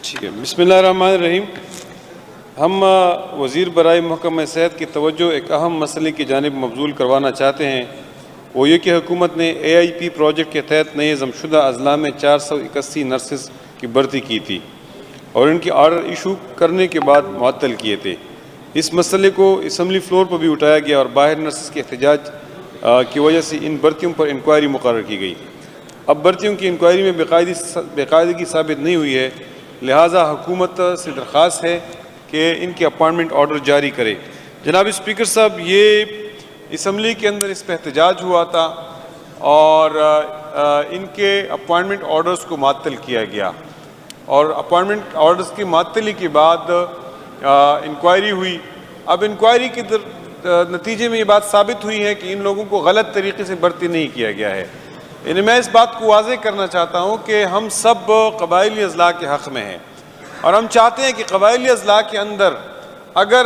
ٹھیک ہے، بسم اللہ الرحمن الرحیم۔ ہم وزیر برائے محکمہ صحت کی توجہ ایک اہم مسئلے کی جانب مبذول کروانا چاہتے ہیں، وہ یہ کہ حکومت نے AIP پروجیکٹ کے تحت نئے ضم شدہ اضلاع میں 481 نرسز کی بھرتی کی تھی اور ان کی آرڈر ایشو کرنے کے بعد معطل کیے تھے۔ اس مسئلے کو اسمبلی فلور پر بھی اٹھایا گیا اور باہر نرسز کے احتجاج کی وجہ سے ان بھرتیوں پر انکوائری مقرر کی گئی۔ اب بھرتیوں کی انکوائری میں بے قاعدگی ثابت نہیں ہوئی ہے، لہٰذا حکومت سے درخواست ہے کہ ان کے اپائنٹمنٹ آرڈر جاری کرے۔ جناب اسپیکر صاحب، یہ اسمبلی کے اندر اس پہ احتجاج ہوا تھا اور ان کے اپائنٹمنٹ آرڈرز کو معطل کیا گیا اور اپائنٹمنٹ آرڈرز کی معطلی کے بعد انکوائری ہوئی۔ اب انکوائری کے نتیجے میں یہ بات ثابت ہوئی ہے کہ ان لوگوں کو غلط طریقے سے بھرتی نہیں کیا گیا ہے۔ یعنی میں اس بات کو واضح کرنا چاہتا ہوں کہ ہم سب قبائلی اضلاع کے حق میں ہیں اور ہم چاہتے ہیں کہ قبائلی اضلاع کے اندر اگر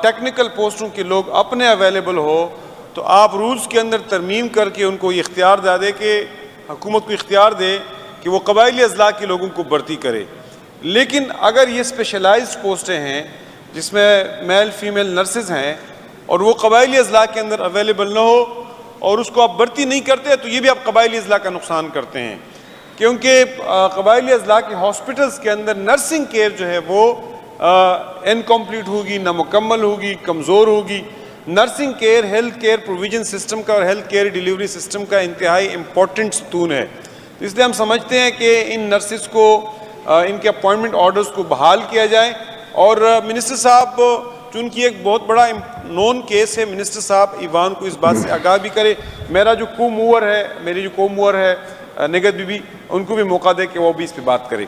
ٹیکنیکل پوسٹوں کے لوگ اپنے اویلیبل ہو تو آپ رولز کے اندر ترمیم کر کے ان کو یہ اختیار دے کہ حکومت کو اختیار دے کہ وہ قبائلی اضلاع کے لوگوں کو بھرتی کرے۔ لیکن اگر یہ اسپیشلائزڈ پوسٹیں ہیں جس میں میل فیمیل نرسز ہیں اور وہ قبائلی اضلاع کے اندر اویلیبل نہ ہو اور اس کو آپ بھرتی نہیں کرتے تو یہ بھی آپ قبائلی اضلاع کا نقصان کرتے ہیں، کیونکہ قبائلی اضلاع کے ہاسپٹلز کے اندر نرسنگ کیئر جو ہے وہ انکمپلیٹ ہوگی، نامکمل ہوگی، کمزور ہوگی۔ Nursing care health care provision system کا اور ہیلتھ کیئر ڈیلیوری سسٹم کا انتہائی امپورٹنٹ ستون ہے، اس لیے ہم سمجھتے ہیں کہ ان نرسز کو ان کے اپائنٹمنٹ آرڈرز کو بحال کیا جائے اور منسٹر صاحب چونکہ ایک بہت بڑا نون کیس ہے، منسٹر صاحب ایوان کو اس بات سے آگاہ بھی کرے۔ میری جو کو موور ہے نگہت بی بی، ان کو بھی موقع دے کہ وہ بھی اس پہ بات کرے۔